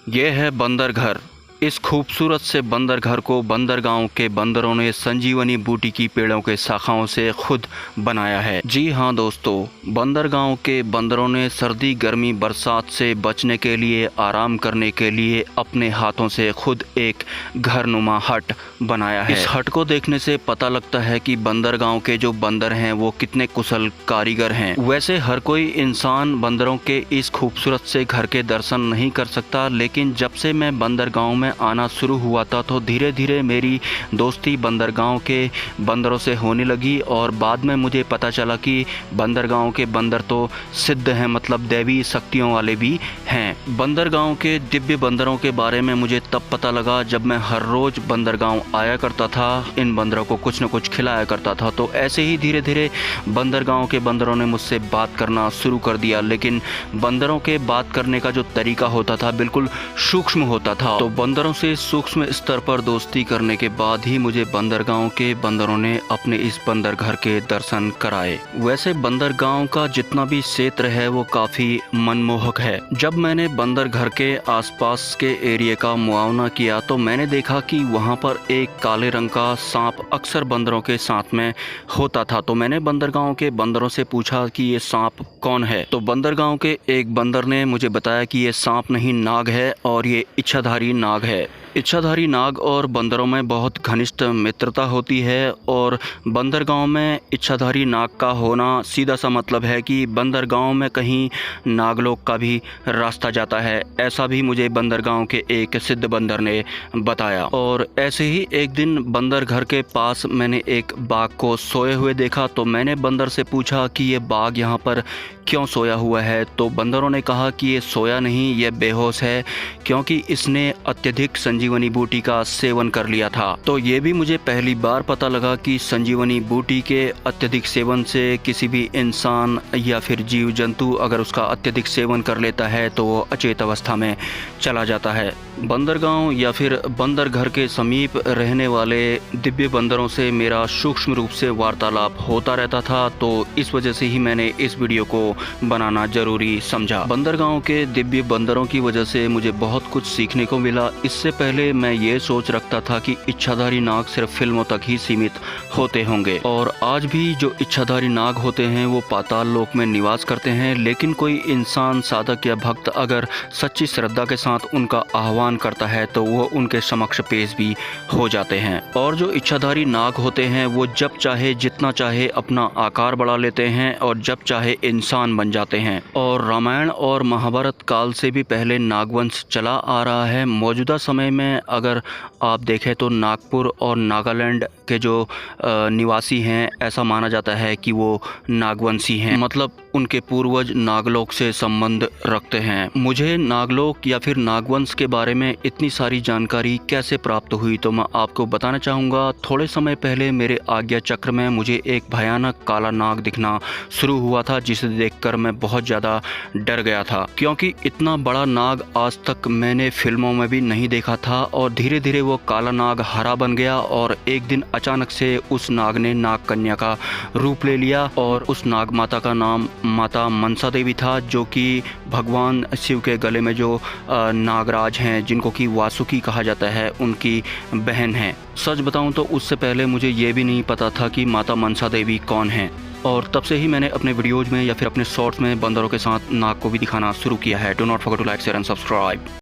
ये है बंदर घर। इस खूबसूरत से बंदर घर को बंदरगांव के बंदरों ने संजीवनी बूटी की पेड़ों के शाखाओं से खुद बनाया है। जी हाँ दोस्तों, बंदरगांव के बंदरों ने सर्दी गर्मी बरसात से बचने के लिए, आराम करने के लिए अपने हाथों से खुद एक घरनुमा हट बनाया है। इस हट को देखने से पता लगता है कि बंदरगांव के जो बंदर हैं वो कितने कुशल कारीगर हैं। वैसे हर कोई इंसान बंदरों के इस खूबसूरत से घर के दर्शन नहीं कर सकता, लेकिन जब से मैं बंदरगांव में आना शुरू हुआ था तो धीरे धीरे मेरी दोस्ती बंदरगांव के बंदरों से होने लगी और बाद में मुझे पता चला कि बंदरगांव के बंदर तो सिद्ध हैं, मतलब दैवी शक्तियों वाले भी हैं। बंदरगांव के दिव्य बंदरों के बारे में मुझे तब पता लगा जब मैं हर रोज बंदरगांव आया करता था, इन बंदरों को कुछ न कुछ खिलाया करता था। तो ऐसे ही धीरे धीरे बंदरगांव के बंदरों ने मुझसे बात करना शुरू कर दिया, लेकिन बंदरों के बात करने का जो तरीका होता था बिल्कुल सूक्ष्म होता था। तो बंदरों से सूक्ष्म स्तर पर दोस्ती करने के बाद ही मुझे बंदरगांव के बंदरों ने अपने इस बंदर घर के दर्शन कराए। वैसे बंदरगांव का जितना भी क्षेत्र है वो काफी मनमोहक है। जब मैंने बंदर घर के आसपास के एरिया का मुआयना किया तो मैंने देखा कि वहां पर एक काले रंग का सांप अक्सर बंदरों के साथ में होता था। तो मैंने बंदरगांव के बंदरों से पूछा कि ये सांप कौन है। तो बंदरगांव के एक बंदर ने मुझे बताया कि ये सांप नहीं नाग है और ये इच्छाधारी नाग है। इच्छाधारी नाग और बंदरों में बहुत घनिष्ठ मित्रता होती है और बंदरगांव में इच्छाधारी नाग का होना सीधा सा मतलब है कि बंदरगांव में कहीं नागलोक का भी रास्ता जाता है। ऐसा भी मुझे बंदरगांव के एक सिद्ध बंदर ने बताया। और ऐसे ही एक दिन बंदर घर के पास मैंने एक बाघ को सोए हुए देखा। तो मैंने बंदर से पूछा कि ये बाघ यहाँ पर क्यों सोया हुआ है। तो बंदरों ने कहा कि ये सोया नहीं, ये बेहोश है क्योंकि इसने अत्यधिक संजीवनी बूटी का सेवन कर लिया था। तो ये भी मुझे पहली बार पता लगा कि संजीवनी बूटी के अत्यधिक सेवन से किसी भी इंसान या फिर जीव जंतु अगर उसका अत्यधिक सेवन कर लेता है तो वो अचेत अवस्था में चला जाता है। बंदरगांव या फिर बंदर घर के समीप रहने वाले दिव्य बंदरों से मेरा सूक्ष्म रूप से वार्तालाप होता रहता था, तो इस वजह से ही मैंने इस वीडियो को बनाना जरूरी समझा। बंदरगांव के दिव्य बंदरों की वजह से मुझे बहुत कुछ सीखने को मिला। इससे पहले मैं ये सोच रखता था कि इच्छाधारी नाग सिर्फ फिल्मों तक ही सीमित होते होंगे और आज भी जो इच्छाधारी नाग होते हैं वो पाताल लोक में निवास करते हैं, लेकिन कोई इंसान, साधक या भक्त अगर सच्ची श्रद्धा के साथ उनका आह्वान करता है तो वो उनके समक्ष पेश भी हो जाते हैं। और जो इच्छाधारी नाग होते हैं वो जब चाहे जितना चाहे अपना आकार बढ़ा लेते हैं और जब चाहे इंसान बन जाते हैं। और रामायण और महाभारत काल से भी पहले नागवंश चला आ रहा है। मौजूदा समय में अगर आप देखें तो नागपुर और नागालैंड के जो निवासी हैं ऐसा माना जाता है कि वो नागवंशी हैं, मतलब उनके पूर्वज नागलोक से संबंध रखते हैं। मुझे नागलोक या फिर नागवंश के बारे में इतनी सारी जानकारी कैसे प्राप्त हुई तो मैं आपको बताना चाहूँगा। थोड़े समय पहले मेरे आज्ञा चक्र में मुझे एक भयानक काला नाग दिखना शुरू हुआ था, जिसे देखकर मैं बहुत ज़्यादा डर गया था क्योंकि इतना बड़ा नाग आज तक मैंने फिल्मों में भी नहीं देखा था। और धीरे धीरे वो काला नाग हरा बन गया और एक दिन अचानक से उस नाग ने नाग कन्या का रूप ले लिया और उस नाग माता का नाम माता मनसा देवी था, जो कि भगवान शिव के गले में जो नागराज हैं जिनको कि वासुकी कहा जाता है उनकी बहन है। सच बताऊं तो उससे पहले मुझे ये भी नहीं पता था कि माता मनसा देवी कौन है। और तब से ही मैंने अपने वीडियोज़ में या फिर अपने शॉर्ट्स में बंदरों के साथ नाग को भी दिखाना शुरू किया है। Do not forget to like, share and subscribe.